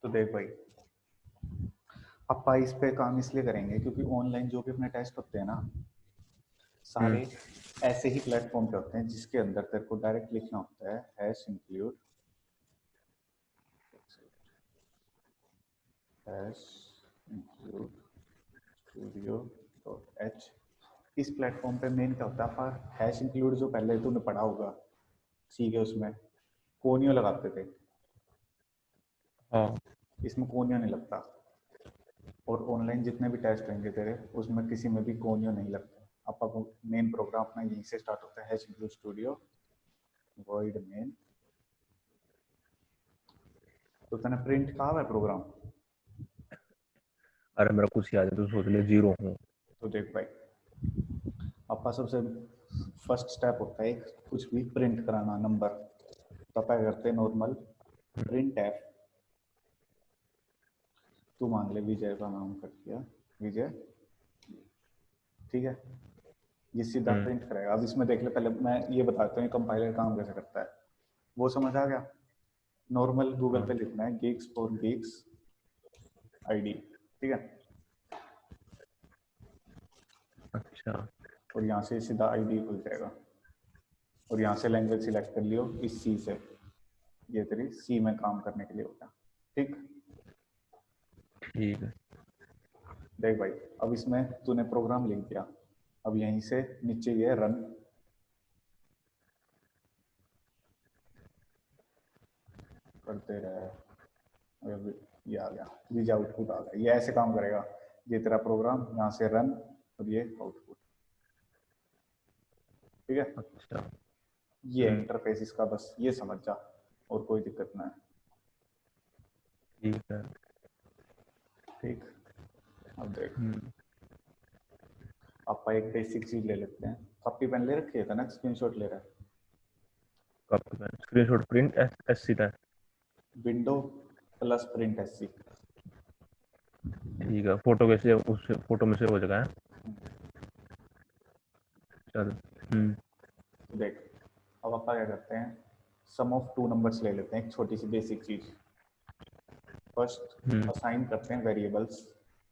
तो देख भाई, अपा इस पे काम इसलिए करेंगे क्योंकि ऑनलाइन जो भी अपने टेस्ट होते हैं ना, सारे ऐसे ही प्लेटफॉर्म पे होते हैं जिसके अंदर तेरे को डायरेक्ट लिखना होता है hash include studio dot H. इस प्लेटफॉर्म पे मेन क्या होता है, पर हैश इंक्लूड जो पहले तूने पढ़ा होगा ठीक है, उसमें कोनियो लगाते थे। हाँ। इसमें कोनियो नहीं लगता, और ऑनलाइन जितने भी टेस्ट होंगे तेरे उसमें किसी में भी कोनियो नहीं लगता। आपका मेन प्रोग्राम अपना यहीं से स्टार्ट होता है, hash include studio void main. तो तूने प्रिंट कहा हुआ है प्रोग्राम? अरे मेरा कुछ याद है तो सोच ले 0 हूँ। तो देख भाई, आपका सबसे फर्स्ट स्टेप होता है कुछ भी प्रिंट कराना नंबर। तो अपन करते हैं नॉर्मल प्रिंट एफ। तू मान ले विजय का नाम कर दिया, विजय, ठीक है। ये सीधा प्रिंट करेगा। अब इसमें देख ले, पहले मैं ये बताता हूँ कंपाइलर काम कैसे करता है, वो समझ आ गया? नॉर्मल गूगल पे लिखना है गिग्स फॉर गिग्स आईडी, ठीक है। अच्छा। और यहाँ से सीधा आईडी खुल जाएगा, और यहाँ से लैंग्वेज सिलेक्ट कर लियो इस सी से। ये तेरी सी में काम करने के लिए होगा, ठीक। ठीक है। देख भाई, अब इसमें तूने प्रोग्राम लिख दिया। अब यहीं से नीचे ये रन करते रहे। अब ये आ गया, विज आउटपुट आ गया। ये ऐसे काम करेगा, ये तेरा प्रोग्राम यहाँ से रन और ये आउटपुट, ठीक है। अच्छा। ये इंटरफेस इसका, बस ये समझ जा, और कोई दिक्कत ना है, ठीक है। ठीक। अब देख, आप एक बेसिक चीज ले लेते हैं। कॉपी पेन ले रखी है ना, स्क्रीनशॉट ले रहा है? स्क्रीनशॉट प्रिंट एस सी था। Window plus print S C. ठीक है, फोटो कैसे उस फोटो में से हो जाएगा है? चल। देख, अब आप क्या करते हैं, सम ऑफ टू नंबर्स ले लेते हैं, एक छोटी सी बेसिक चीज। फर्स्ट असाइन करते हैं वेरिएबल्स।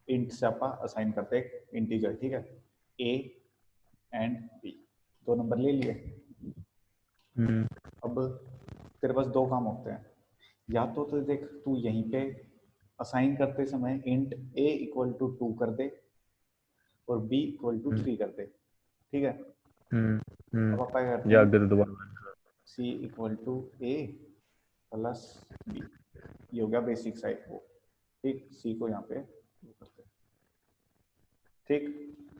इंट से आप असाइन करते हैं इंटीजर, ठीक है। ए एंड बी, दो नंबर ले लिए। अब तेरे पास दो काम होते हैं, या तो देख तू यहीं पे असाइन करते समय इंट ए इक्वल टू 2 कर दे और बी इक्वल टू 3 कर दे, ठीक है। अब आप क्या करते या हैं, आगे तो दोबारा। C equal to A plus B, ये हो गया बेसिक साइड वो, ठीक। सी को यहाँ पे करते हैं, ठीक।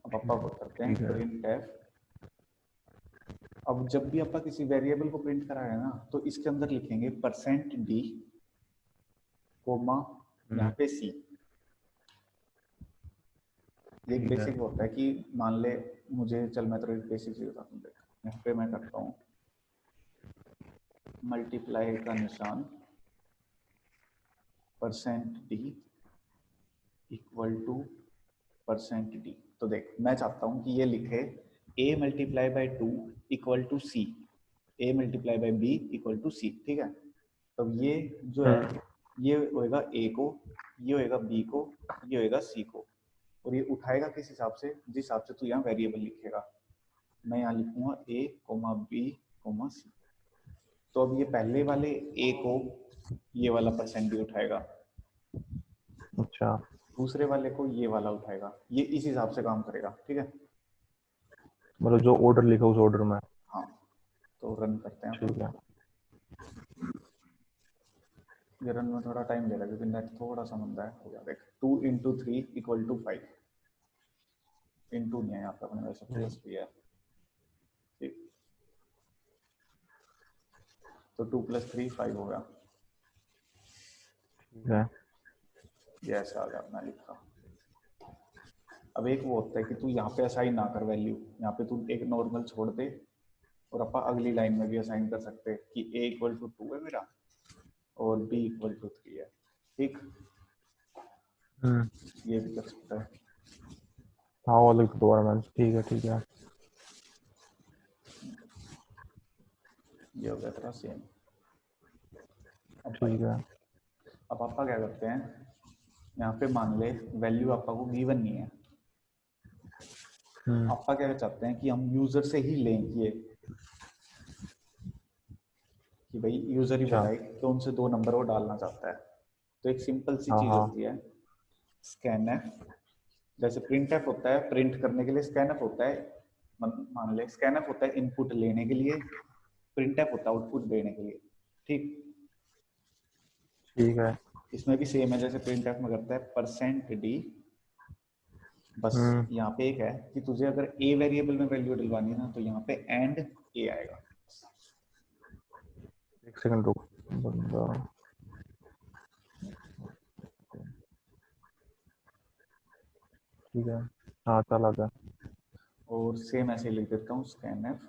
अब अपा को करते ठीक हैं है। Print F. अब जब भी अपा किसी वेरिएबल को प्रिंट कराएगा ना, तो इसके अंदर लिखेंगे परसेंट डी कोमा यहाँ पे सी। ये एक ठीक है। बेसिक होता है कि मान ले मुझे, चल मैं तो एक बेसिक चीज बताता हूँ। देख, यहाँ पे मैं करता हूँ मल्टीप्लाई का निशान percent D equal to percent D. तो देख, मैं चाहता हूँ कि ये लिखे a multiply by 2 equal to C, A multiply by B equal to C, ठीक है। तब ये जो है, ये होएगा a को, ये होएगा b को, ये होएगा c को। और ये उठाएगा किस हिसाब से, जिस हिसाब से तू यहाँ वेरिएबल लिखेगा। मैं यहाँ लिखूंगा a comma B comma C. तो अब ये पहले वाले a को ये वाला परसेंट भी उठाएगा, अच्छा। दूसरे वाले को ये वाला उठाएगा। ये इस हिसाब से काम करेगा, ठीक है। मतलब जो ऑर्डर लिखा उस ऑर्डर में। हाँ, तो रन करते हैं ठीक अपन। है। ये रन में थोड़ा टाइम लेगा क्योंकि नेट थोड़ा सा मंदा है। हो गया देख, 2 इंटू 3 इक्वल टू 5। इंटू नहीं है यहाँ पे, अपने वैसे प्लस भी है, ठीक। तो 2 प्लस 3 5 हो गया। ठीक है। ये ऐसा आ गया अपना लिखा। अब एक वो होता है कि तू यहाँ पे असाइन ना कर वैल्यू, यहाँ पे तू एक नॉर्मल छोड़ दे, और अपन अगली लाइन में भी असाइन कर सकते हैं कि a इक्वल टू 2 है मेरा और b इक्वल टू 3 है, ठीक। ये भी कर सकता है। हाँ वो लिख दोबारा मैंने। ठीक है। ठीक है। ये हो गया तेरा सेम। अब भाई, ठीक है। अब पापा क्या करते हैं, यहाँ पे मान ले वैल्यू आपा को गिवन नहीं है, पापा क्या चाहते हैं कि हम यूजर से ही लें ये, कि भाई यूजर ही अच्छा। बताए कौन से दो नंबर वो डालना चाहता है। तो एक सिंपल सी हाँ चीज हाँ। होती है स्कैन एफ। जैसे प्रिंट एफ होता है प्रिंट करने के लिए, स्कैन एफ होता है मान ले स्कैन एफ होता है इनपुट लेने के लिए, प्रिंट एफ होता है आउटपुट देने के लिए। ठीक, ठीक है। इसमें भी सेम है जैसे प्रिंट एफ में करता है परसेंट डी। बस हम्म। यहाँ पे एक है कि तुझे अगर ए वेरिएबल में वैल्यू डलवानी है ना तो यहाँ पे एंड ए आएगा। एक सेकंड रुक। बंदा। ठीक है। हाँ चला गया। और सेम ऐसे लिख देता हूँ scan F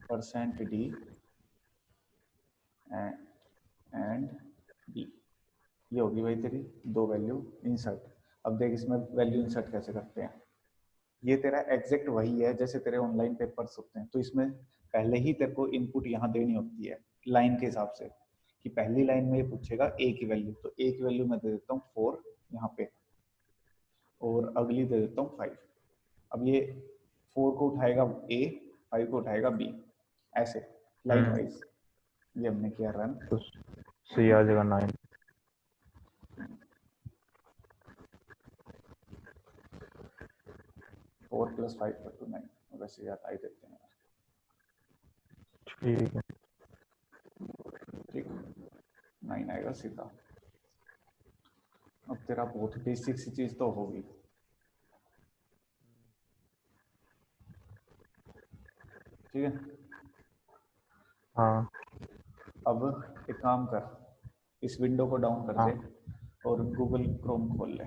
percent D and B. ये होगी भाई तेरी दो वैल्यू इंसर्ट। अब देख इसमें वैल्यू इंसर्ट कैसे करते हैं। ये तेरा एग्जैक्ट वही है जैसे तेरे ऑनलाइन पेपर्स होते हैं, तो इसमें पहले ही तेरे को इनपुट यहाँ देनी होती है लाइन के हिसाब से, कि पहली लाइन में ये पूछेगा ए की वैल्यू, तो ए की वैल्यू मैं दे देता हूँ 4 यहाँ पे, और अगली दे देता हूँ 5। अब ये 4 को उठाएगा ए, 5 को उठाएगा बी, ऐसे लाइन वाइज। ये हमने किया रन। तो सी आ जाएगा 9। 4 + 5 = 9, वैसे याद आई देते हैं। ठीक है। ठीक, 9 आएगा सीधा। अब तेरा बहुत बेसिक सी चीज तो होगी। ठीक है, हाँ अब एक काम कर, इस विंडो को डाउन कर हाँ। दे और गूगल क्रोम खोल ले।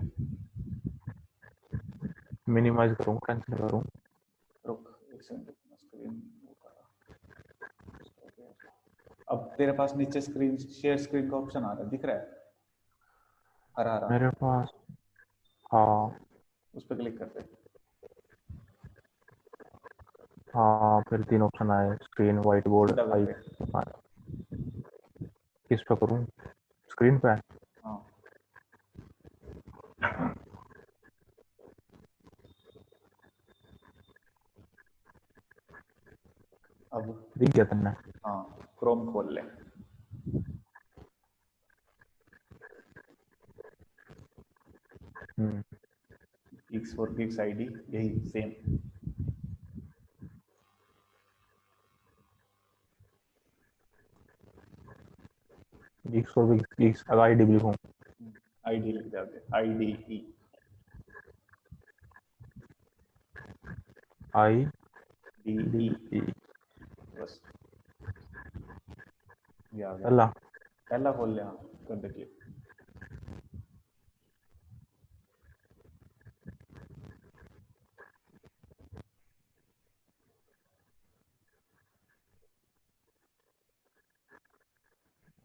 मिनिमाइज करूँ कैंसिल करूँ? रुक एक सेकंड, स्क्रीन। अब तेरे पास नीचे स्क्रीन शेयर स्क्रीन का ऑप्शन आ रहा है, दिख रहा है हरा हरा, मेरे पास। हाँ उस पर क्लिक कर दे। हाँ, फिर 3 ऑप्शन आए, स्क्रीन, व्हाइट बोर्ड, सीधा कर आई। दे। किस पे करूँ? स्क्रीन पे? हाँ, अब दिख गया तुमने? हाँ क्रोम खोल ले। Geeks for Geeks आईडी यही सेम। Geeks और Geeks अगर आईडी भी लिखूँ? आईडी लिख जाते, आईडी ही I D D E, E. बस ये आ गया। पहला। पहला खोल ले, हाँ कर दे क्लिक।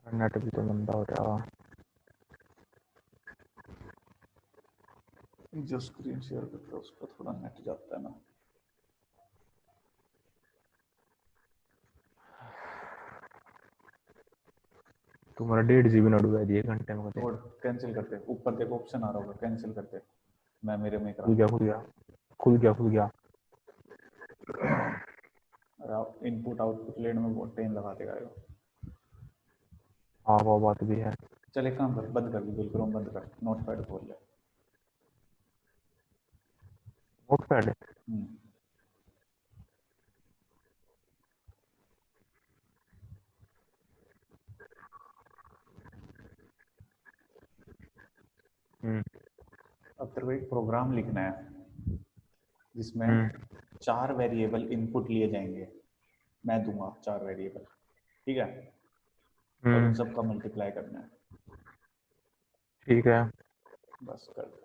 नेट भी तो मंदा हो रहा। जो स्क्रीन शेयर करता है उस पर थोड़ा नेट जाता है ना। तुम्हारा 1.5 GB ना डूबा दिए घंटे में छोड़, कैंसिल करते, ऊपर देखो ऑप्शन आ रहा होगा कैंसिल करते। मैं मेरे में खुल गया खुल गया खुल गया खुल गया। इनपुट आउटपुट लेने में बहुत टाइम लगा देगा ये। हाँ वो बात भी है। चल एक काम कर, बंद कर गूगल क्रोम, बंद कर, नोटपैड खोल ले। नोटपैड? अब तेरे को एक प्रोग्राम लिखना है जिसमें 4 वेरिएबल इनपुट लिए जाएंगे, मैं दूंगा 4 वेरिएबल, ठीक है, और उन सबका मल्टीप्लाई करना है। ठीक है। बस कर दे।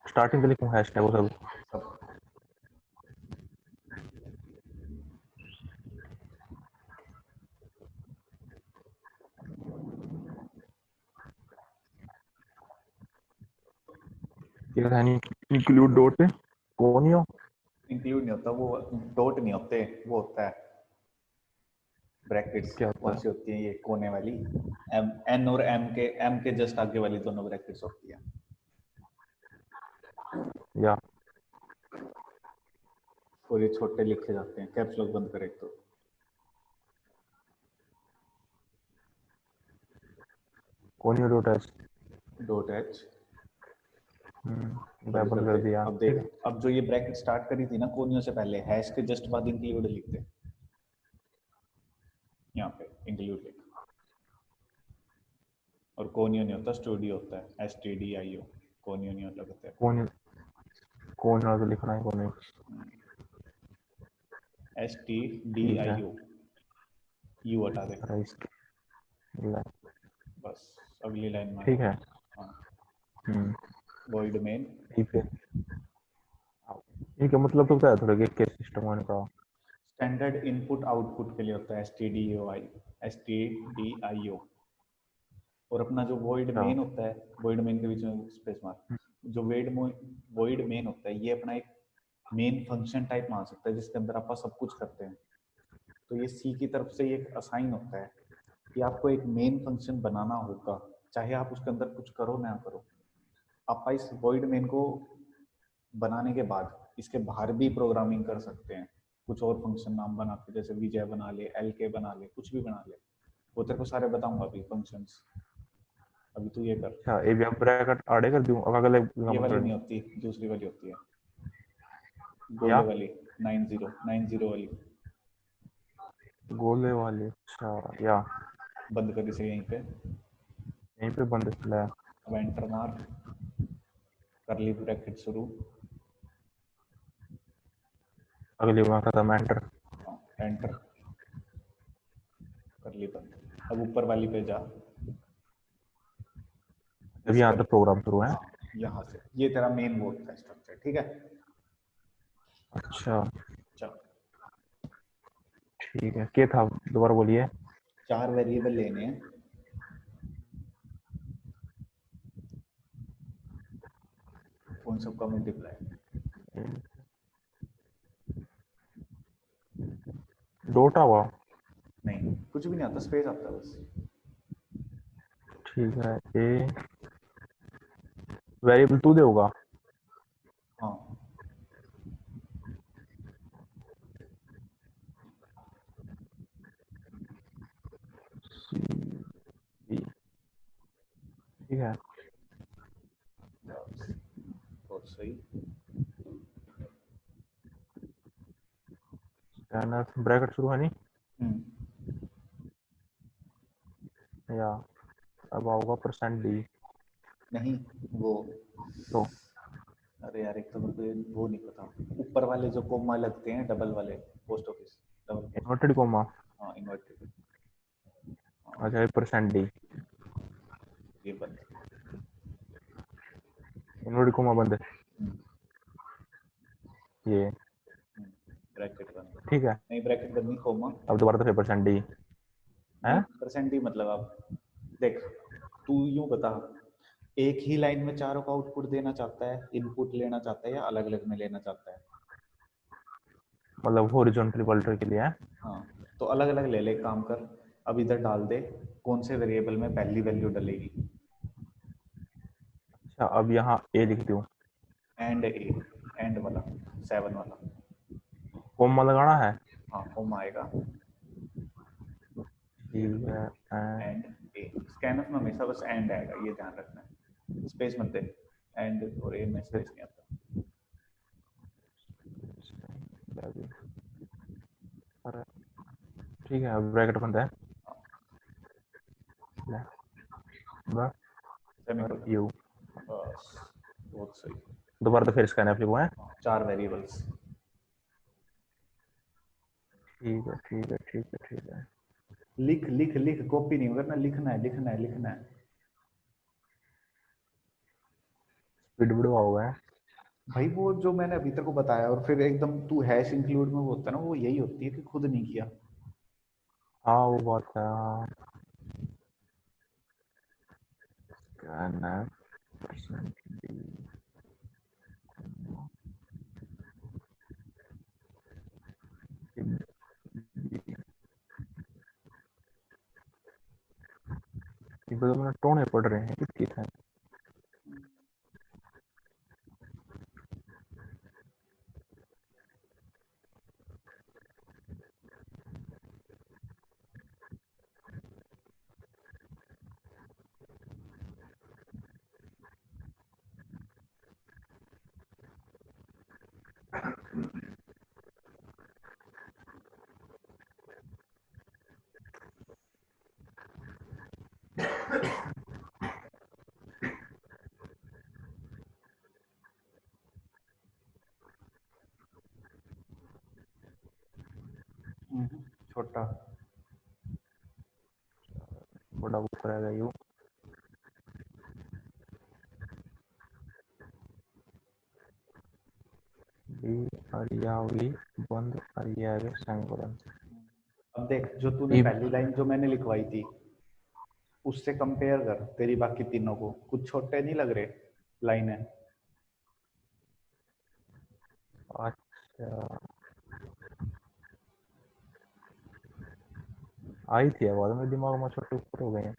स्टार्टिंग पे लिखूँ हैशटैग वो सब? सब ये था नहीं इंक्लूड डॉट कौन हो? इंक्लूड नहीं होता वो, डॉट नहीं होते, वो होता है ब्रैकेट्स क्या होता कौन है? सी होती है? ये कोने वाली, एम एन और एम के जस्ट आगे वाली दोनों ब्रैकेट्स होती है। या और ये छोटे लिखे जाते हैं, कैप्स लॉक बंद करें तो। Conio dot H. Dot H मैं बंद बंद कर कर दे। दिया, अब ठीक देख, है। अब जो ये ब्रैकेट स्टार्ट करी थी ना कोनियो से पहले, हैश के जस्ट बाद इंक्लूड लिखते, यहाँ पे इंक्लूड लिख। और कोनियो नहीं होता, स्टूडियो होता है, STDIO। कोनियो नहीं होता कहते हैं। कोनियो तो लिखना है, कोनियो। ठीक है। STDIO, यू हटा दे राइट। बस। अगली लाइन में आ ठीक जा। है। हाँ, वॉइड मेन। ठीक है। ठीक है, मतलब तो क्या है थोड़ा के सिस्टम होने का। स्टैंडर्ड इनपुट आउटपुट के लिए होता है STDIO। और अपना जो वॉइड अच्छा। मेन होता है, वॉइड मेन के बीच में स्पेस मार, जो वॉइड मेन होता है, ये अपना एक मेन फंक्शन टाइप मान सकता है जिसके अंदर आप सब कुछ करते हैं। तो ये सी की तरफ से एक असाइन होता है कि आपको एक मेन फंक्शन बनाना होगा, चाहे आप उसके अंदर कुछ करो ना करो। आप इस वॉइड मेन को बनाने के बाद इसके बाहर भी प्रोग्रामिंग कर सकते हैं, कुछ और फंक्शन नाम बना के, जैसे विजय बना ले, LK बना ले, कुछ भी बना ले। वो तेरे को सारे बताऊंगा अभी फंक्शंस। अभी तू ये कर। अच्छा, ए भी आप ब्रैकेट आड़े कर दूं, अब अगले ये एग्जांपल वाली कर नहीं दूं। होती, दूसरी वाली होती है, या गोले वाली, 90 वाली। गोले वाली, अच्छा। या बंद कर इसे यहीं पे। यहीं पे बंद है। अब एंटर मार, करली ब्रैकेट शुरू। अगली वहां खत्म, एंटर। एंटर, करली बंद। अब ऊपर वाली पे जा। जब इस यहाँ कर, तक प्रोग्राम शुरू है। हाँ, यहाँ से ये तेरा मेन वो का स्ट्रक्चर, ठीक है। अच्छा, चल, ठीक है। क्या था, दोबारा बोलिए। 4 वेरिएबल लेने हैं। उन सबका मल्टीप्लाई। डोटा हुआ। नहीं, कुछ भी नहीं आता, स्पेस आता है बस। ठीक है। ए वेरिएबल तू दे होगा। हाँ, ठीक है। बस, बहुत सही। ब्रैकेट शुरू है नहीं। हम्म, या अब आऊंगा %d। नहीं, वो, तो अरे यार, एक तो मेरे को वो नहीं पता। ऊपर वाले जो कोमा लगते हैं, डबल वाले, post office, double post inverted office. Comma. हाँ, इन्वर्टेड। हाँ, अच्छा, %d। ये बंद। इन्वर्टेड कोमा बंद है। ये ब्रैकेट बंद। ठीक है। नहीं, ब्रैकेट बंद नहीं, कोमा। अब दोबारा तो फिर %d है। नहीं, परसेंट ही मतलब, आप देख, तू यूं बता, एक ही लाइन में चारों का आउटपुट देना चाहता है, इनपुट लेना चाहता है, या अलग अलग में लेना चाहता है? मतलब हॉरिजॉन्टल वॉल्टर के लिए है। हाँ, तो अलग अलग ले ले, काम कर। अब इधर डाल दे कौन से वेरिएबल में पहली वैल्यू डलेगी। अच्छा, अब यहाँ ए लिख दूँ। एंड वाला, 7 वाला। कोमा लगाना है। हाँ, कोमा आएगा। ठीक है। एंड ए, स्कैनफ में हमेशा बस एंड आएगा, ये ध्यान रखना है, स्पेस मत दे। एंड और ए में स्पेस नहीं आता। अरे, ठीक है, अब ब्रैकेट बंद है। बस सेमीकोलन। यू। बस, बहुत सही। दोबारा तो फिर स्कैन लिखो है। 4 वेरिएबल्स। ठीक है, ठीक है, ठीक है, ठीक है। लिख लिख लिख, कॉपी नहीं करना, लिखना है, लिखना है, लिखना है। स्पीड बढ़वा हुआ है। भाई वो जो मैंने अभी तक को बताया, और फिर एकदम तू हैश इंक्लूड में वो होता है ना, वो यही होती है कि खुद नहीं किया। हाँ, वो बात है। हाँ, स्कैन तो मैंने टोने पड़ रहे हैं इसकी है। छोटा बड़ा बुक करेगा यू डी अरियावी बंद अरियावे सेमीकोलन। अब देख जो तूने ई पहली लाइन जो मैंने लिखवाई थी उससे कंपेयर कर तेरी बाकी तीनों को, कुछ छोटे नहीं लग रहे लाइन है। अच्छा आई थी आवाज मेरे दिमाग में, छोटे ऊपर हो गए हैं।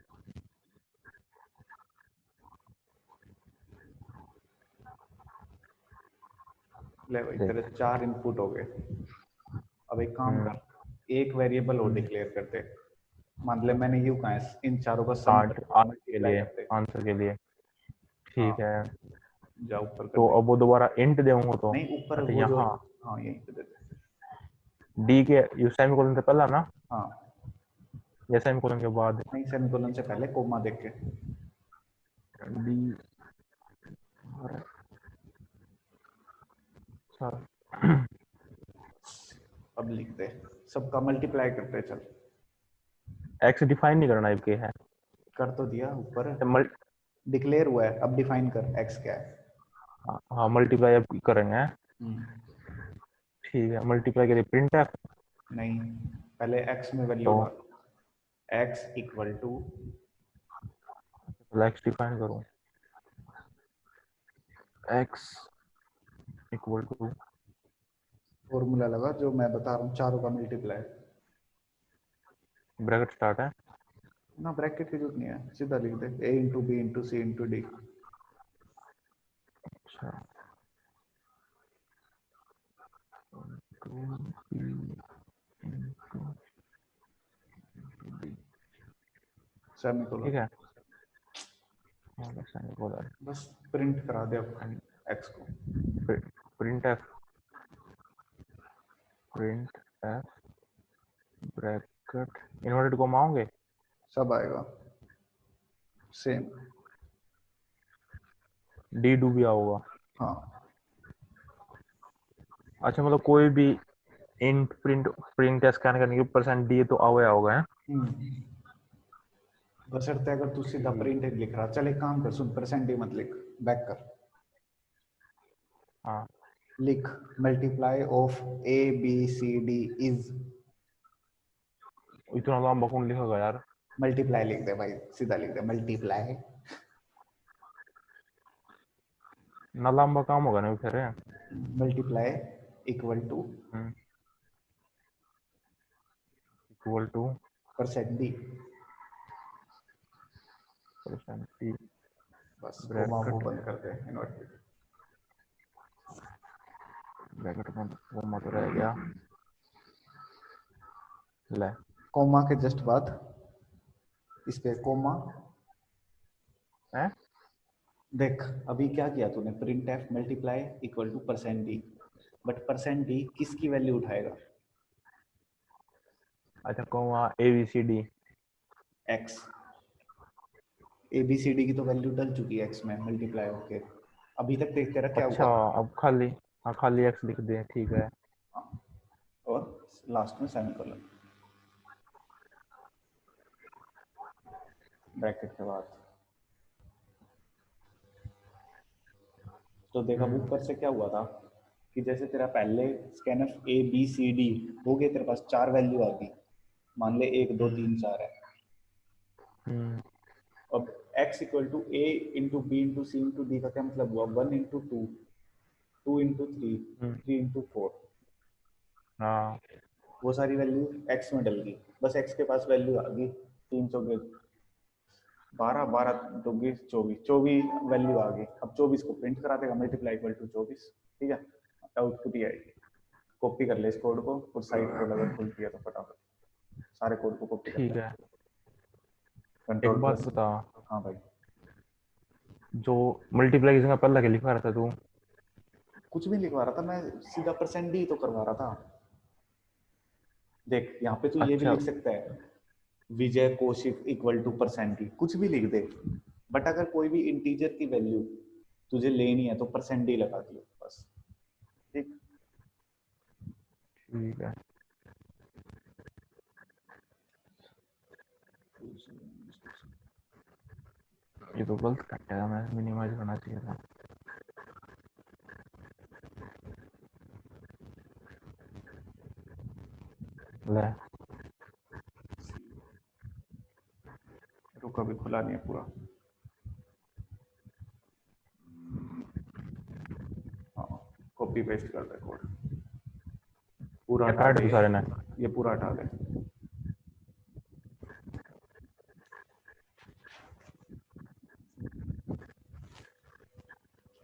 ले भाई देख तेरे 4 इनपुट हो गए। अब एक काम कर, एक वेरिएबल और डिक्लेयर करते। मान ले मैंने यू कहा है इन चारों का सम आठ करते के मल्टीप्लाई लिए करते। आंसर के लिए हाँ ठीक है। जा ऊपर कर तो दे। अब वो दोबारा इंट दूंगा तो नहीं ऊपर अच्छा वो जो, यहाँ हाँ यहीं पे दे दे। डी के यू सेमीकोलन से पहला ना, हाँ या सेमीकोलन के बाद? नहीं सेमीकोलन से पहले कोमा देख के। डी सर अब लिख दे, सबका मल्टीप्लाई करते चल। एक्स डिफाइन नहीं करना इसके है। कर तो दिया ऊपर, मल, डिक्लेयर हुआ है, अब डिफाइन कर एक्स क्या है। हाँ मल्टीप्लाई अब करेंगे। हम्म, ठीक है मल्टीप्लाई के लिए प्रिंट है नहीं पहले एक्स में वैल्यू तो डाल। X equal to, X define करूँ एक्स इक्वल टू फॉर्मूला लगा जो मैं बता रहा हूँ चारों का मल्टीप्लाई। ब्रैकेट स्टार्ट है। ना ब्रैकेट की जरूरत नहीं है, सीधा लिख दे ए into B into C into D. अच्छा सेमीकोलन। ठीक है सेमीकोलन बस प्रिंट करा दे अब एक्स को। Print F bracket inverted comma होंगे सब आएगा सेम। डी डू भी होगा। हाँ अच्छा मतलब कोई भी इंट प्रिंट प्रिंट स्कैन करने के परसेंट डी तो आवे होगा है। बशर्ते अगर तू सीधा प्रिंट लिख रहा, चल एक काम कर, सुन परसेंट ही मत लिख, बैक कर। हाँ लिख multiply of A B C D is, इतना लंबा कौन लिखेगा यार। मल्टीप्लाई लिख दे भाई, सीधा लिख दे मल्टीप्लाई। ना लंबा काम होगा ना फिर। Multiply equal to equal to percent D. Percent D बस कोमा वो ब्रैकेट बंद कर दे इन्वर्टेड। ब्रैकेट में कॉमा तो रह गया ले। कोमा के जस्ट बाद इस पे कोमा। है देख अभी क्या किया तूने, print F multiply equal to percent D, but percent D किसकी वैल्यू उठाएगा? अच्छा comma A B C D X. A B C D की तो वैल्यू डल चुकी है एक्स में मल्टीप्लाई होके। अभी तक देख तेरा क्या अच्छा हुआ? अब खाली हाँ खाली एक्स लिख दे ठीक है। हाँ, और लास्ट में सेमीकोलन ब्रैकेट के बाद। तो देखा ऊपर से क्या हुआ था कि जैसे तेरा पहले scanf A B C D हो गए, तेरे पास 4 वैल्यू आ गई। मान ले 1 2 3 4 है। अब x equal to A into B into C into D का क्या मतलब हुआ? 1 into two, 2 into three, 3 into 4। हाँ वो सारी वैल्यू x में डल गई, बस x के पास वैल्यू आ गई 300 के 12 12 24 24 24 वैल्यू आ गई। अब 24 को प्रिंट करा देगा, मल्टीप्लाई इक्वल टू 24। ठीक है, आउटपुट ही आएगी। कॉपी कर ले इस कोड को, और साइड कोड अगर खुलती है तो फटाफट सारे कोड को कॉपी कर ठीक ले। है। एक कंट्रोल बात प्लस। बता, हाँ भाई। जो मल्टीप्लिकेशन का पहला क्या लिखा रहा था तू? कुछ भी लिखवा रहा था मैं, सीधा परसेंट डी तो करवा रहा था। देख यहाँ पे तू ये भी अच्छा, लिख सकता है, Vijay Kaushik equal to percent D, कुछ भी लिख दे। बट अगर कोई भी इंटीजर की वैल्यू तुझे लेनी है तो परसेंट डी लगा दियो बस। ठीक। ठीक है। ये तो गलत कटेगा, मैं मिनिमाइज करना चाहिए था। ले, रुक अभी खुला नहीं है पूरा। हाँ, कॉपी पेस्ट कर दे कोड, पूरा क्या हटा काट दे दू सारे ने? ये पूरा हटा दे।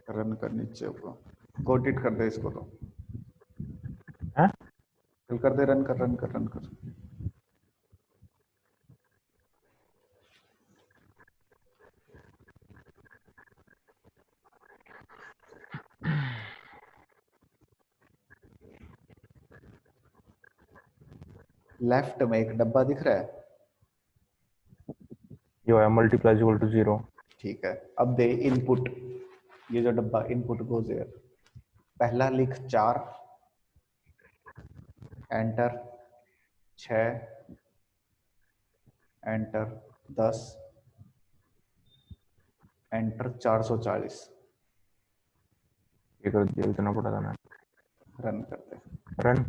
रन कर नीचे ऊपर, कोडिट कर दे इसको तो। हैं? चल कर दे, रन कर रन कर रन कर। लेफ्ट में एक डब्बा दिख रहा है। जो है मल्टीप्लाई इक्वल टू 0। ठीक है, अब दे इनपुट, ये जो डब्बा इनपुट गोज हियर। पहला लिख 4, एंटर 6, एंटर 10, एंटर 440। ये कर दिया, इतना पड़ा था मैं। रन करते। रन।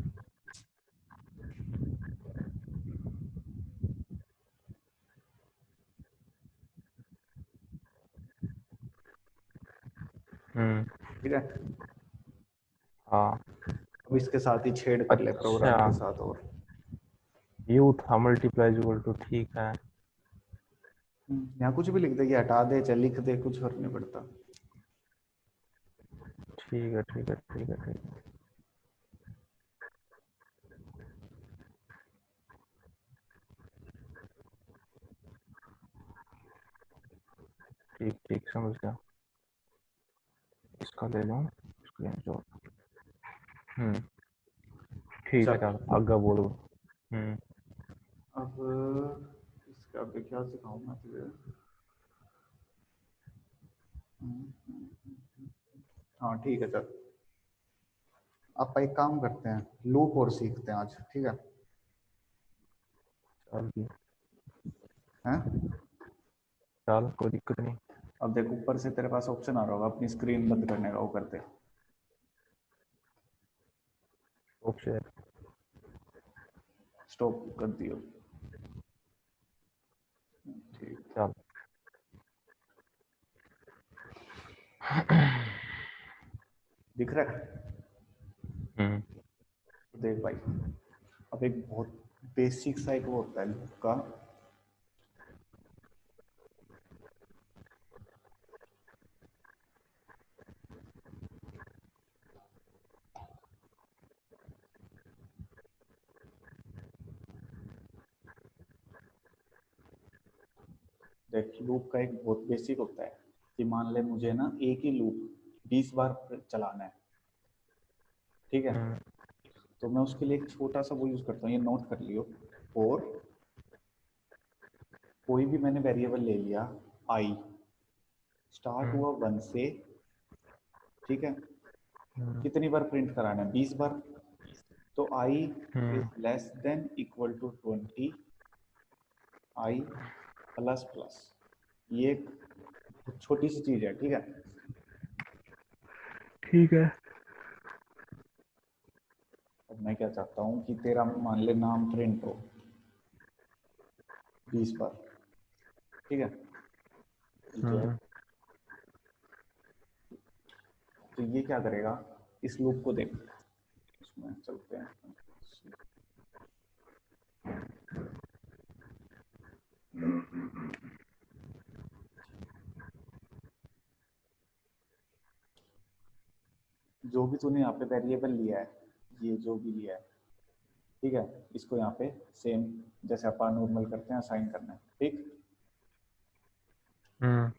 ठीक है, हाँ। अब इसके साथ ही छेड़ कर ले अच्छा, प्रोग्राम के साथ। और यू था मल्टीप्लाई इक्वल टू, ठीक है। यहाँ कुछ भी लिख दे, ये हटा दे चाहे लिख दे, कुछ फर्क नहीं पड़ता। ठीक है, ठीक है, ठीक है, ठीक है। ठीक ठीक, समझ गया। इसका ले लूँ स्क्रीनशॉट। ठीक है, चल चल आगे बोलो। अब इसका आगे क्या सिखाऊं मैं तुझे। हाँ ठीक है, चल अब एक काम करते हैं, लूप और सीखते हैं आज। ठीक है चल भी, हैं? चल कोई दिक्कत नहीं। अब देख ऊपर से तेरे पास ऑप्शन आ रहा होगा अपनी स्क्रीन बंद करने का, वो करते। ओके। स्टॉप कर दियो। ठीक। चल। दिख रहा है? तो देख भाई, अब एक बहुत बेसिक सा एक वो होता है लूप का। देख लूप का एक बहुत बेसिक होता है कि मान ले मुझे ना एक ही लूप 20 बार चलाना है। ठीक है, तो मैं उसके लिए एक छोटा सा वो यूज करता हूँ, ये नोट कर लियो। और कोई भी मैंने वेरिएबल ले लिया, आई स्टार्ट हुआ 1 से। ठीक है, कितनी बार प्रिंट कराना है? 20 बार। तो I is less than equal to 20, I plus plus. ये एक छोटी सी चीज है। ठीक है, ठीक है। अब मैं क्या चाहता हूँ कि तेरा मान ले नाम प्रिंट हो 20 बार। ठीक है, विजय। तो ये क्या करेगा, इस लूप को देख, इसमें चलते हैं। जो भी तूने यहाँ पे वेरिएबल लिया है, ये जो भी लिया है, ठीक है, इसको यहाँ पे सेम जैसे अपन नॉर्मल करते हैं असाइन करना है, ठीक। हम्म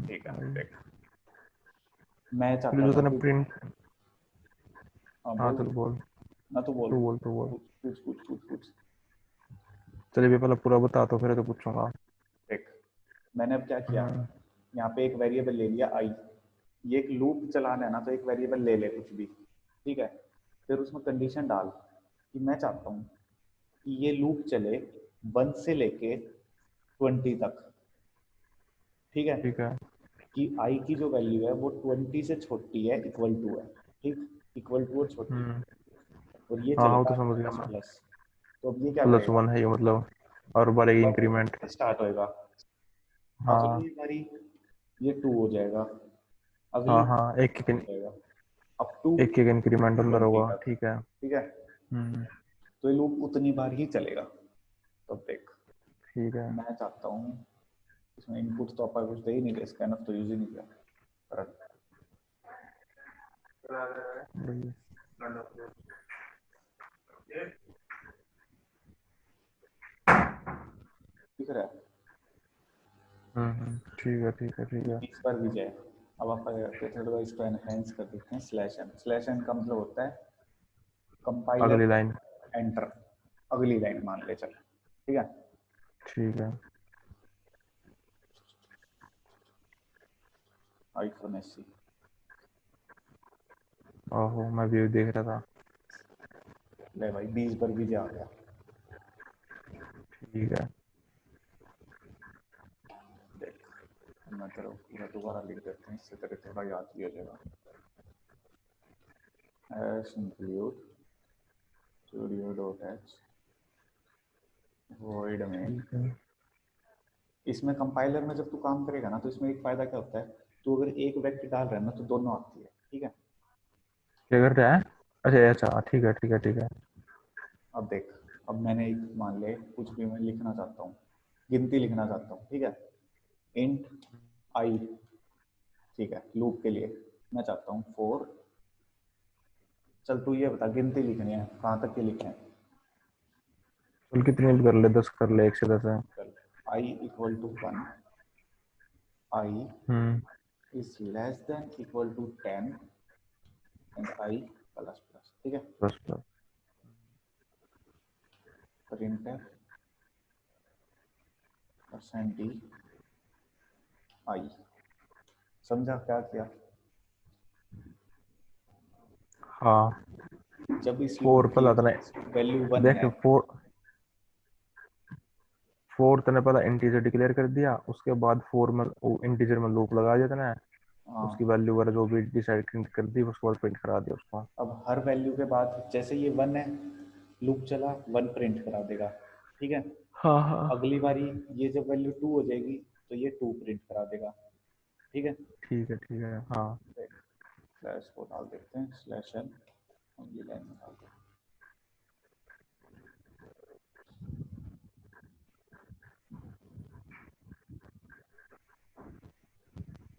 ठीक है, देख मैं फिर चाहता जो था तूने कि, प्रिंट, हाँ हाँ बोल, चल बोल, ना तो बोल, तू बोल। पूछ पूछ पूछ पूछ पूछ। चलिए पहले पूरा बता तो फिर तो पूछूंगा। देख मैंने अब क्या किया, हम्म यहाँ पे एक वेरिएबल ले लिया आई, ये एक लूप चलाना है ना, तो एक वेरिएबल ले ले कुछ भी, ठीक है। फिर उसमें कंडीशन डाल कि मैं चाहता हूँ कि ये लूप चले 1 से लेके 20 तक, ठीक है। ठीक है। कि आई की जो वैल्यू है वो 20 से छोटी है, इक्वल टू है, ठीक, इक्वल टू और छोटी, हम्म और ये हाँ हाँ वो चलेगा तो समझ गया प्लस मैं। प्लस। तो अब ये क्या प्लस करेगा, वन है ये मतलब, और बार एक इंक्रीमेंट। स्टार्ट होएगा, हाँ अगली बारी ये 2 हो जाएगा, अगली हाँ हाँ एक हो एक जाएगा, अप टू एक इंक्रीमेंट अंदर 20 होगा, तक, ठीक है। ठीक है। हम्म तो ये लूप उतनी बार ही चलेगा। तो देख ठीक है। मैं चाहता हूँ, इसमें इनपुट तो अपन कुछ दे ही नहीं रहे, स्कैनफ तो यूज ही नहीं किया, पर वही। दिख रहा है ठीक है ठीक है ठीक है। इस पर भी जाए। अब आप क्या करते हैं, थोड़ा इसको एनहेंस कर देते हैं, स्लैश एन का मतलब होता है कंपाइलर अगली लाइन। एंटर, अगली लाइन मान ले चल, ठीक है। ठीक है। आईफोन एससी, आहो मैं भी देख रहा था। ले भाई 20 पर भी जा गया। ठीक है। देख मैं तेरा पूरा दोबारा लिख देते हैं, इससे तेरे थोड़ा याद भी हो जाएगा। S include studio dot H void में, ठीक है। इसमें कंपाइलर में जब तू काम करेगा ना, तो इसमें एक फायदा क्या होता है, तू अगर एक व्यक्ति डाल रहा है ना, तो दोनों आती है, ठीक है। क्या कर रहा है? अच्छा अच्छा ठीक है ठीक है ठीक है। अब देख, अब मैंने एक मान ले कुछ भी मैं लिखना चाहता हूँ, गिनती लिखना चाहता हूँ, ठीक है, इंट आई, ठीक है, लूप के लिए मैं चाहता हूँ 4, चल तू ये बता गिनती लिखनी है कहाँ तक के लिखे हैं। चल कितनी भी कर ले, 10 कर ले, 1 से 10 है। चल I equal to 1, I hmm is less than equal to 10 and I plus plus, ठीक है। बस बस। प्रिंटर परसेंट डी आई, समझा क्या किया। हाँ जब इस फोर लूप की पहला तने, वैल्यू 1 देख है, फोर, फोर तने पहला इंटीजर डिक्लेयर कर दिया, उसके बाद फोर में इंटीजर में लूप लगा दिया तने, उसकी हाँ, वैल्यू वगैरह जो भी डिसाइड कर दी, उसके बाद प्रिंट करा दिया उसको। अब हर वैल्यू के बाद जैसे ये 1 है, लूप चला 1 प्रिंट करा देगा, ठीक है। हाँ हाँ अगली बारी ये जब वैल्यू 2 हो जाएगी, तो ये 2 प्रिंट करा देगा, ठीक है। ठीक है हाँ। स्लैश को डाल देते हैं, स्लैश एन अगली लाइन में डाल देते हैं,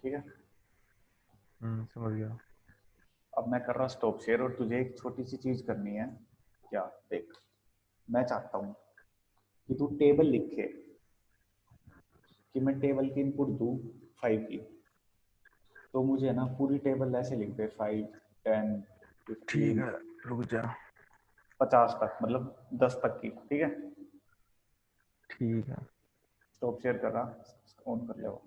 ठीक है। समझ गया। अब मैं कर रहा स्टॉप शेयर, और तुझे एक छोटी सी चीज करनी है। क्या, देख मैं चाहता हूँ कि तू टेबल लिखे, कि मैं टेबल की इनपुट दूँ 5 की, तो मुझे ना पूरी टेबल ऐसे लिख दे, 5 10 ठीक 15 है रुक जा। 50 तक, मतलब 10 तक की, ठीक है। ठीक है। स्टॉप शेयर कर रहा, ऑन कर ले वो।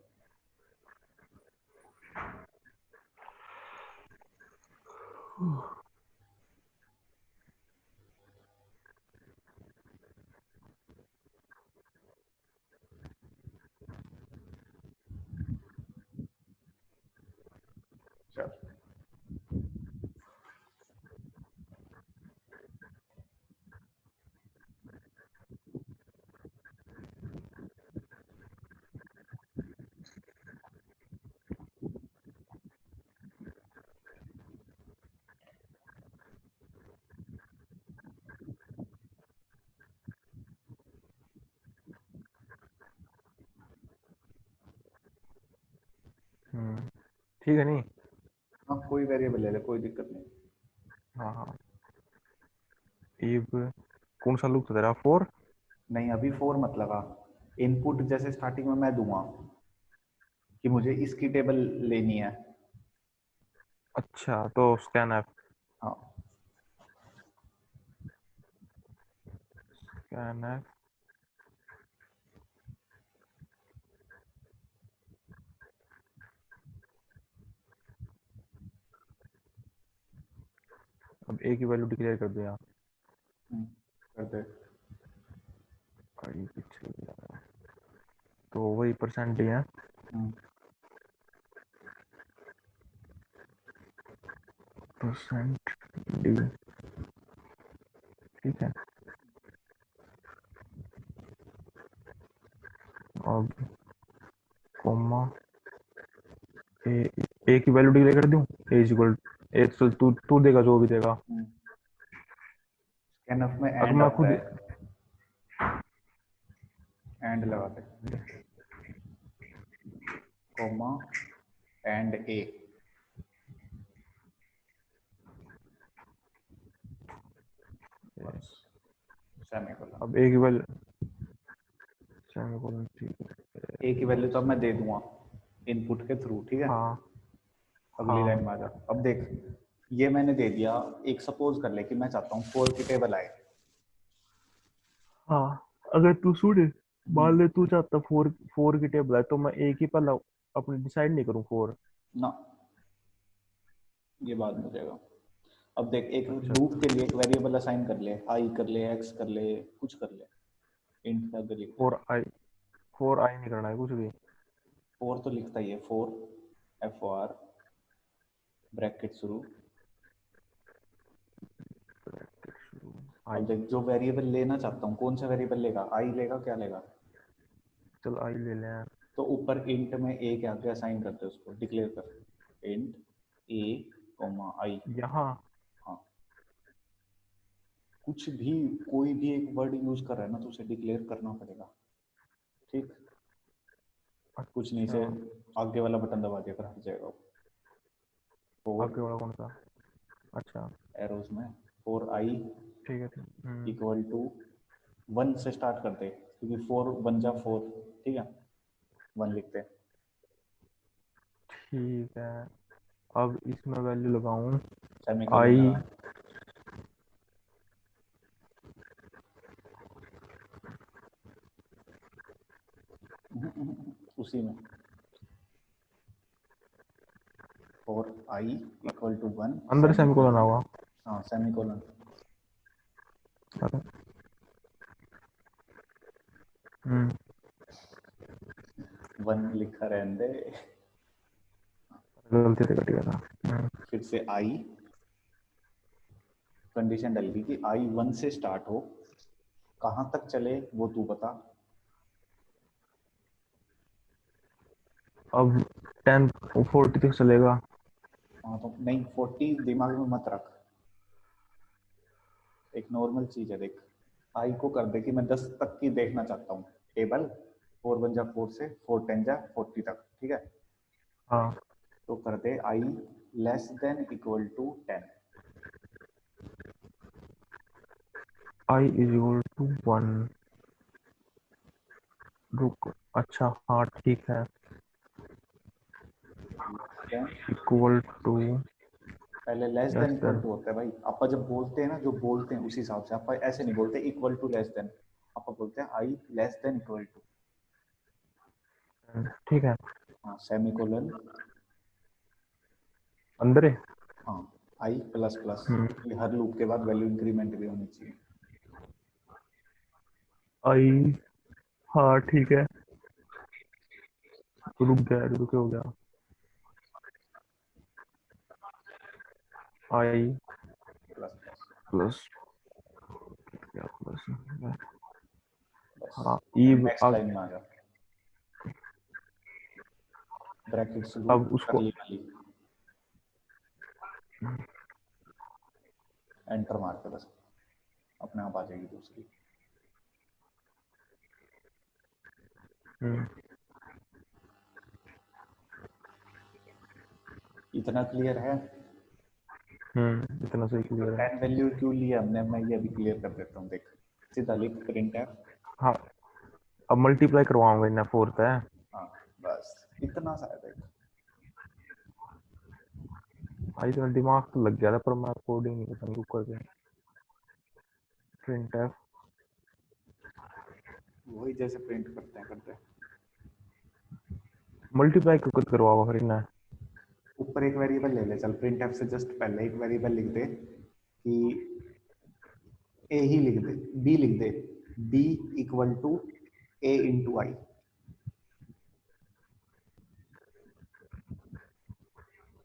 चल ठीक है नहीं? हाँ कोई वेरिएबल ले ले, कोई दिक्कत नहीं। हाँ हाँ। इफ कौन सा लूप था तेरा? 4? नहीं अभी 4 मत लगा। इनपुट जैसे स्टार्टिंग में मैं दूंगा कि मुझे इसकी टेबल लेनी है। अच्छा तो स्कैन एफ। हाँ स्कैन एफ। अब ए की वैल्यू डिक्लेयर कर दिया। कर दे। आई पीछे गया। तो वही परसेंट डी है। Percent D. ठीक है। अब कॉमा ए। ए की वैल्यू डिक्लेयर कर दूं। ए इज इक्वल ए, चल तू तू देगा जो भी देगा। स्कैनफ में अगर एंड मैं आता खुद है, एंड लगा दे, कॉमा एंड ए, बस सेमीकोलन। अब ए की वैल्यू सेमीकोलन। ठीक है। ए की वैल्यू तो अब मैं दे दूंगा इनपुट के थ्रू, ठीक है। हाँ अगली हाँ लाइन में आ जा। अब देख, ये मैंने दे दिया। एक सपोज कर ले कि मैं चाहता हूँ 4 की टेबल आए। हाँ। अगर तू सुन, मान ले तू चाहता 4 4 की टेबल है तो मैं एक ही पहला अपने डिसाइड नहीं करूँ 4। ना, ये बाद में हो जाएगा। अब देख, एक अच्छा लूप के लिए एक वेरिएबल असाइन कर ले, आई कर ले, एक्स कर ले, कुछ कर ले, इंट कर दे, लिख दे। 4 आई नहीं करना है कुछ भी। 4 तो लिखता ही है, 4 एफ ओ आर, ब्रैकेट शुरू। अब आई। देख, जो वेरिएबल लेना चाहता हूँ, कौन सा वेरिएबल लेगा, आई लेगा, क्या लेगा? चल आई ले लें। तो ऊपर इंट में ए के आगे असाइन करते, उसको डिक्लेयर कर, इंट ए कॉमा आई। यहाँ हाँ, कुछ भी, कोई भी एक वर्ड यूज कर रहा है ना तो उसे डिक्लेयर करना पड़ेगा, ठीक। कुछ नहीं अच्छा। से आगे वाला बटन दबा दिया कर हट जाएगा वो। फोर आगे वाला कौन सा? अच्छा एरोज में 4i ठीक है। ठीक इक्वल टू 1 से स्टार्ट करते, क्योंकि 4 1 जा 4, ठीक है, 1 लिखते हैं। ठीक है। अब इसमें वैल्यू लगाऊं सेमीकोलन आई। लगा। उसी में 4i इक्वल टू 1 अंदर सेमीकोलन सेमीकोलन। होगा। हाँ सेमीकोलन। हम्म 1 लिखा रहने दे। गलती से कट गया था। फिर से आई, कंडीशन डल गई कि आई 1 से स्टार्ट हो, कहाँ तक चले वो तू बता। अब 10 40 तक चलेगा। हाँ तो नहीं, 40 दिमाग में मत रख, एक नॉर्मल चीज है, देख। आई को कर दे कि मैं 10 तक की देखना चाहता हूँ टेबल, 4 1 जा 4 से 4 10 जा 40 तक, ठीक है। हाँ तो कर दे I less than equal to 10। I is equal to 1। रुक। अच्छा हाँ ठीक है। देन, इक्वल टू पहले less less than equal then. To होता है भाई, आप जब बोलते हैं ना, जो बोलते हैं उस हिसाब से, आप ऐसे नहीं बोलते इक्वल टू लेस देन, आप बोलते हैं आई लेस देन इक्वल टू। ठीक है। हाँ सेमीकोलन। अंदर है। हाँ आई प्लस प्लस, हम्म, क्योंकि हर लूप के बाद वैल्यू इंक्रीमेंट भी होनी चाहिए। आई। हाँ ठीक है। रुक गया, रुक हो गया। आई प्लस प्लस, प्लस क्या प्लस। बस। हाँ अब ईव नेक्स्ट अब लाइन में आ जा, ब्रैकेट शुरू, अब उसको करली वाली, एंटर मार के बस अपने आप आ जाएगी दूसरी। हम्म, इतना क्लियर है? इतना सही क्लियर है। 10 वैल्यू क्यों लिया हमने, मैं ये अभी क्लियर कर देता हूँ। देख सीधा लिख प्रिंट है। हाँ, अब मल्टीप्लाई करवाऊंगा, इतना फोर्थ है। हाँ बस इतना सा है देख। भाई इतना दिमाग तो लग गया था, पर मैं कोडिंग नहीं पता नहीं कर गया। प्रिंट एफ वही जैसे प्रिंट करते हैं करते हैं। मल्टीप्लाई क्यों करवाओगे फिर इन्हें? ऊपर एक वेरिएबल ले ले चल, प्रिंट एफ से जस्ट पहले एक वेरिएबल लिख दे कि ए ही लिख दे, बी लिख दे, B equal to A into I.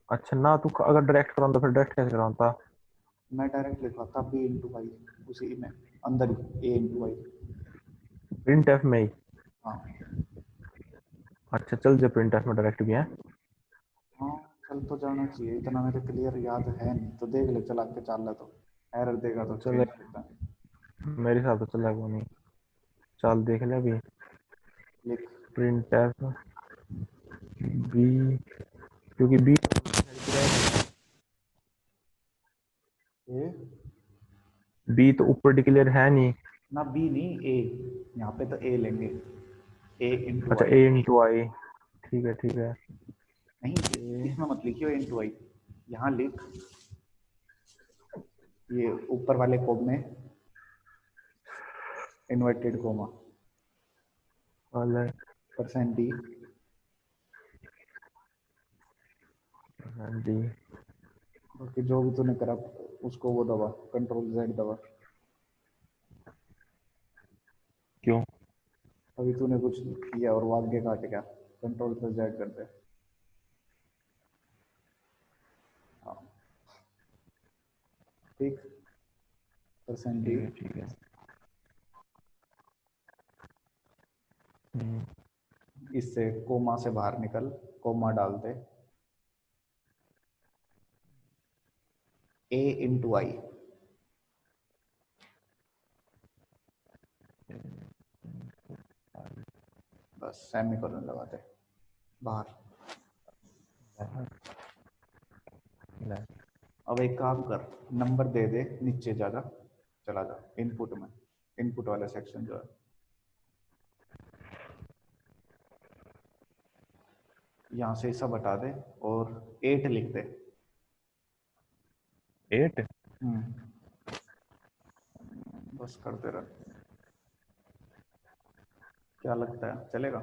अच्छा ना, तू अगर डायरेक्ट कराता फिर डायरेक्ट कैसे कराता? मैं डायरेक्ट लिखवाता बी इंटू आई, उसी में अंदर ही ए इंटू आई। प्रिंट एफ में ही? हाँ अच्छा चल, जो प्रिंट एफ में डायरेक्ट भी है। हाँ चल तो जाना चाहिए, इतना मेरे क्लियर याद है नहीं तो देख ले, चला के चाल ला तो एरर देगा तो चल, चेंज करता है। मेरे हिसाब से चलेगा नहीं। चल देख ले अभी। लिख प्रिंट एफ बी, क्योंकि बी ए, बी तो ऊपर डिक्लेयर है नहीं। ना बी नहीं ए, यहाँ पे तो ए लेंगे, ए इंटू अच्छा आई। ए इंटू आई, ठीक है ठीक है। नहीं ए इसमें मत लिखियो इंटू आई, यहाँ लिख ये ऊपर वाले कोड में इन्वर्टेड कोमा अलग परसेंट डी, डी। बाकी जो भी तूने करा उसको वो दबा, कंट्रोल जेड दबा। क्यों? अभी तूने कुछ किया और वो आगे काट गया, कंट्रोल प्लस जेड कर दे। हाँ ठीक, परसेंट डी, ठीक है ठीक है। हम्म, इससे कोमा से बाहर निकल, कोमा डाल दे, ए इंटू आई, बस सेमीकोलन लगा दे बाहर। ले। अब एक काम कर, नंबर दे दे नीचे जाकर, चला जा इनपुट में, इनपुट वाला सेक्शन जो है, यहाँ से सब हटा दे और 8 लिख दे। 8? बस करते रह, क्या लगता है चलेगा?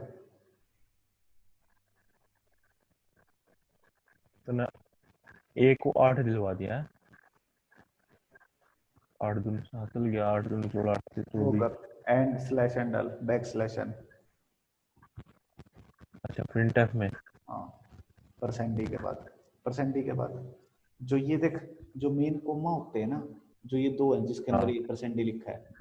तो ना, ए को 8 दिलवा दिया है। 8 दूनी 7 चल गया, 8 दूनी 16, 8 से वो 24। कर एंड स्लैश एंड डाल, बैक स्लैश एन। अच्छा प्रिंट एफ में? हाँ परसेंट डी के बाद, परसेंट डी के बाद जो ये देख, जो मेन कोमा होते हैं ना, जो ये दो हैं जिसके अंदर हाँ ये परसेंट डी लिखा है,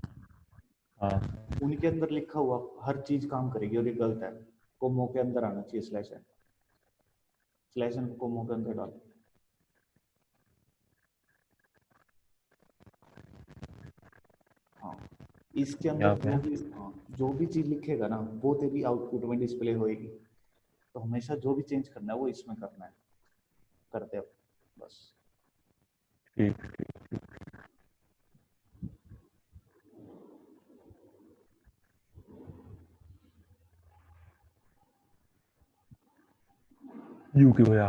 हाँ। उनके अंदर लिखा हुआ हर चीज काम करेगी और ये गलत है। कोमो के अंदर आना चाहिए स्लैश एन, स्लैश एन को कोमो के अंदर डाल। हाँ इसके यहाँ अंदर पे जो भी, हाँ जो भी चीज लिखेगा ना वो तेरी आउटपुट में डिस्प्ले होएगी। तो हमेशा जो भी चेंज करना है वो इसमें करना है, करते हो बस। ठीक ठीक। यू की भैया।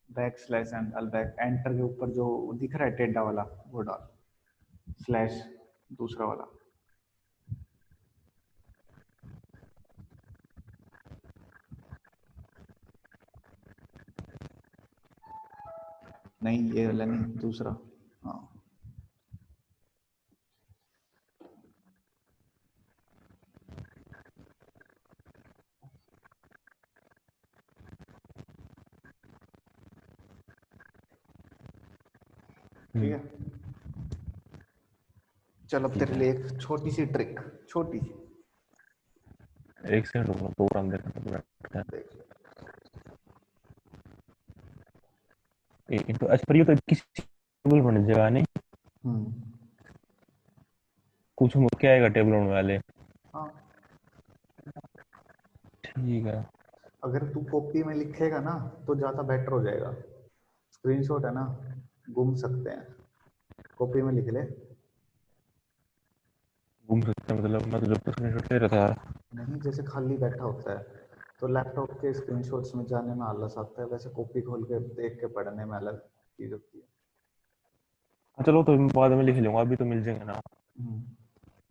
बैक स्लैश एंड डाल, बैक एंटर के ऊपर जो दिख रहा है टेढ़ा वाला वो डाल, स्लैश दूसरा वाला। नहीं ये वाला नहीं, दूसरा। हाँ ठीक है। चल अब ठीक तेरे है, लिए एक छोटी सी ट्रिक, छोटी सी, एक सेकंड रुको, प्रोग्राम देखना है। देख ले। इनको अच्छा, पर ये तो किसी टेबल बन जाएगा नहीं? हम्म कुछ क्या आएगा टेबल बनने वाले? हाँ ठीक है। अगर तू कॉपी में लिखेगा ना तो ज़्यादा बेटर हो जाएगा। स्क्रीनशॉट है ना, गुम सकते हैं, कॉपी में लिख ले। घूम सकते हैं मतलब? मैं तो जब तक स्क्रीनशॉट ले रहा था यार। नहीं, जैसे खाली बैठा होता है तो लैपटॉप के स्क्रीनशॉट्स में जाने में आलस आता है, वैसे कॉपी खोल के देख के पढ़ने में अलग चीज़ होती है। हाँ चलो, तो बाद में लिख लूंगा, अभी तो मिल जाएंगे ना।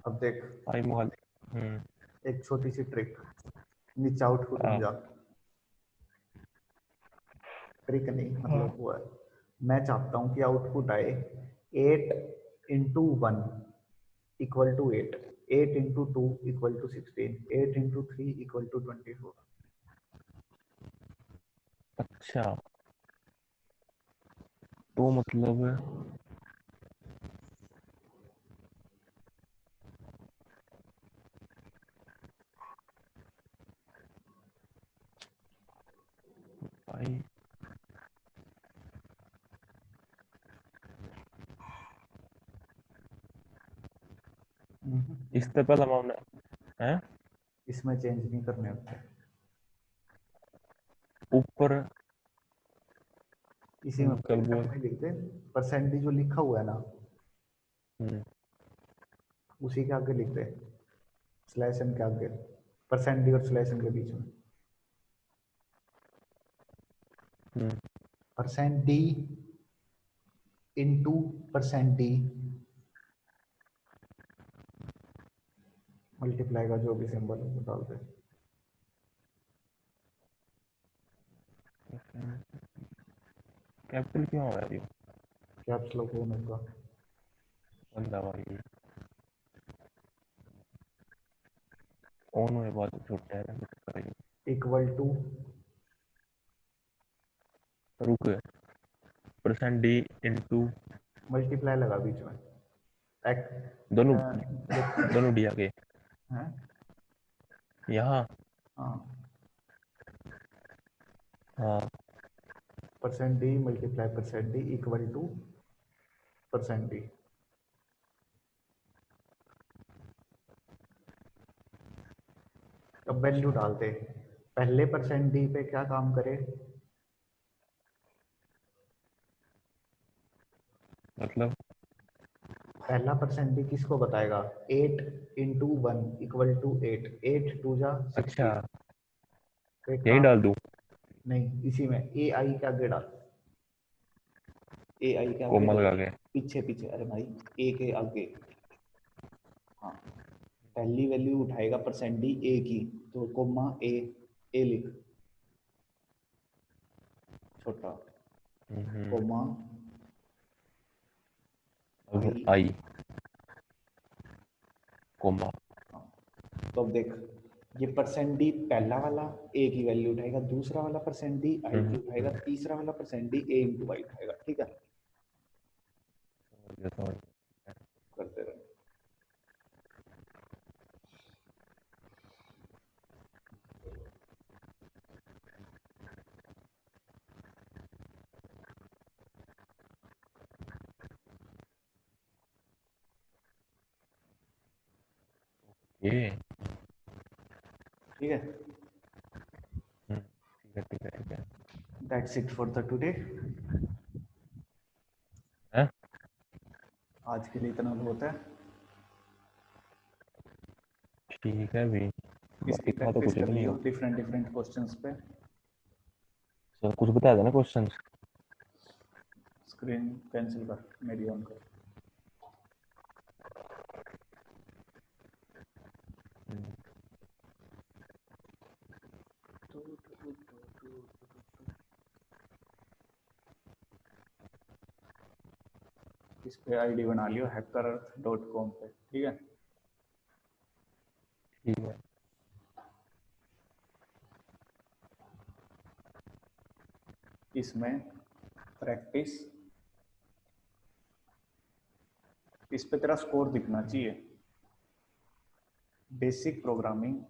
अब देख, आई मोहल। एक छोटी सी ट्रिक, नीचे आउटपुट में हाँ। जा। ट्रिक नहीं, हाँ। मतलब वो है, मैं चाहता हूँ कि आउटपुट आए 8 × 1 = 8, 8 × 2 = 16, 8 × 3 = 24। अच्छा, तो मतलब भाई इससे पहले हमने है इसमें चेंज नहीं करने होते, ऊपर इसी में कल ब्रैकेट बोल। में लिख दे। परसेंट जो लिखा हुआ है ना, हम्म। उसी के आगे लिख दे, स्लैश एन के आगे, परसेंट डी और स्लैश एन के बीच में हम्म। Percent D into percent D multiply का जो भी सिंबल है वो डाल दे। कैपिटल क्यों हो रही? कैप्स लॉक ऑन होगा। बंदा भाई ऑन हुए बाद छोटा है कुछ करेंगे। इक्वल टू, रुक, परसेंट डी इंटू मल्टीप्लाई लगा बीच में, एक दोनों, देख, दोनों डी आगे है, यहाँ। हाँ, हाँ। Percent D multiply percent D equal to percent D. अब वैल्यू डालते, पहले परसेंट डी पे क्या काम करे, मतलब पहला परसेंट डी किसको बताएगा, 8 × 1 = 8, 8 × 2 = अच्छा, 16। तो एक यही काम, डाल दूँ? नहीं इसी में ए आई के आगे डाल, ए आई के आगे कोमा डाल, लगा के। पीछे पीछे, अरे भाई ए के आगे, हाँ, पहली वैल्यू उठाएगा परसेंट डी ए की, तो कोमा ए, ए लिख छोटा, कोमा अब आई, आई कोमा। हाँ। तो अब देख, ये परसेंट डी पहला वाला ए की वैल्यू उठाएगा, दूसरा वाला परसेंट डी आई की उठाएगा, तीसरा वाला percent D A into Y उठाएगा, ठीक है, समझ। करते रहे। ये ठीक है, ठीक है ठीक है ठीक है। That's it for the today. हैं? आज के लिए इतना बहुत है। ठीक है भी, इसकी बाकी था तो प्रैक्टिस कुछ कर भी नहीं लियो हो। डिफरेंट डिफरेंट क्वेश्चंस पे। सर कुछ बता देना क्वेश्चन। स्क्रीन कैंसिल कर, मेरी ऑन कर। इस पे आईडी बना लियो hackerarth.com पे, ठीक है। ठीक है। इसमें प्रैक्टिस, इस पे तेरा स्कोर दिखना चाहिए, बेसिक प्रोग्रामिंग।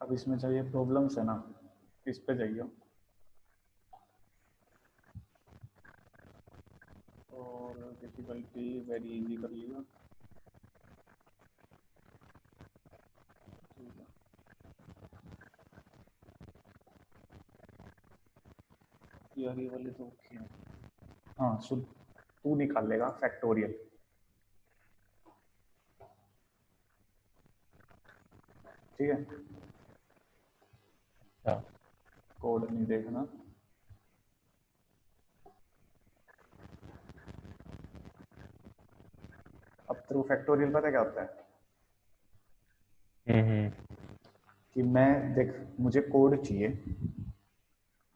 अब इसमें चाहिए प्रॉब्लम्स है ना, इस पे जाइए और डिफिकल्टी वेरी इजी कर लियो, ठीक है। यार ये वाले तो ओके हैं। हाँ सुन, तू निकाल लेगा फैक्टोरियल, ठीक है। हाँ। कोड नहीं देखना। अब थ्रू फैक्टोरियल पता क्या होता है हम्म। कि मैं देख, मुझे कोड चाहिए,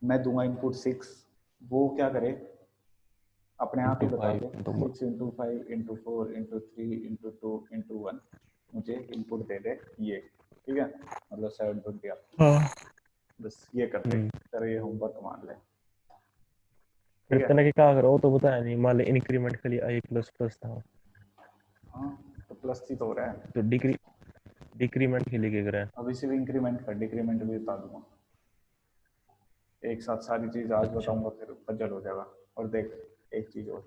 मैं दूंगा इनपुट 6, वो क्या करे अपने आप ही इंटू बता फाइव दे, into 6 into 5 into 4 into 2 into 1, मुझे इनपुट दे दे ये, ठीक है, मतलब 720 हाँ। बस ये कर दे, तेरा ये होमवर्क मान ले, फिर ठीक है। तने क्या करो वो तो बताया नहीं, मान ले इंक्रीमेंट के लिए आई प्लस प्लस था, हाँ तो प्लस ही तो हो रहा है। तो डिक्रीमेंट के लिए क्या करें? अभी सिर्फ इंक्रीमेंट कर, डिक्रीमेंट भी बता दूंगा, एक साथ सारी चीज आज अच्छा। बताऊंगा फिर पजल हो जाएगा। और देख एक चीज और,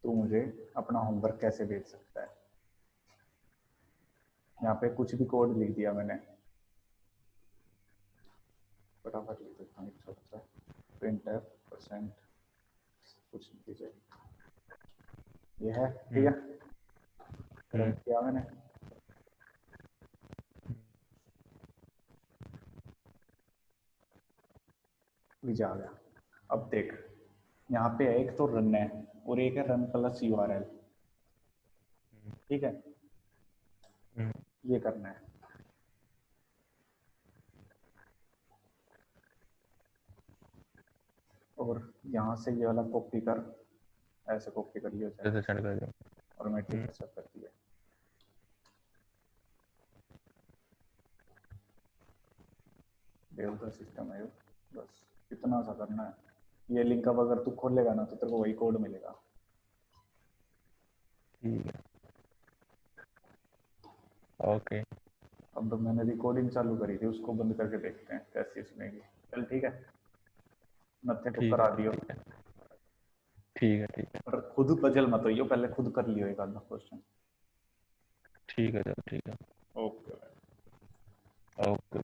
तू मुझे अपना होमवर्क कैसे भेज सकता है, यहाँ पे कुछ भी कोड लिख दिया मैंने, फटाफट लिख देता हूँ, छोटा सा प्रिंट एफ परसेंट कुछ नीचे, ये है ठीक है, रन हम्म। किया मैंने, भी जा गया। अब देख यहाँ पे एक तो रन है और एक है रन प्लस यूआरएल, ठीक है, हम्म। ये करना है। और यहाँ से ये वाला कॉपी कर, ऐसे कॉपी कर लिया जाए, जैसे सेंड कर दो। और मैट्रिक हम्म। एक्सेप्ट कर दिया, बेहतर सिस्टम है ये, बस इतना सा करना है। ये लिंक अब अगर तू खोलेगा ना तो तेरे को वही कोड मिलेगा। ठीक है। ओके। अब मैंने रिकॉर्डिंग चालू करी थी, उसको बंद करके देखते हैं कैसी सुनेगी। चल ठीक है, नत्थे को ठीक है। करा दियो, ठीक है। ठीक है। ठीक है। पर खुद पजल मत होइयो, पहले खुद कर लियो एक आधा क्वेश्चन। ठीक है। चलो ठीक है। ओके। ओके।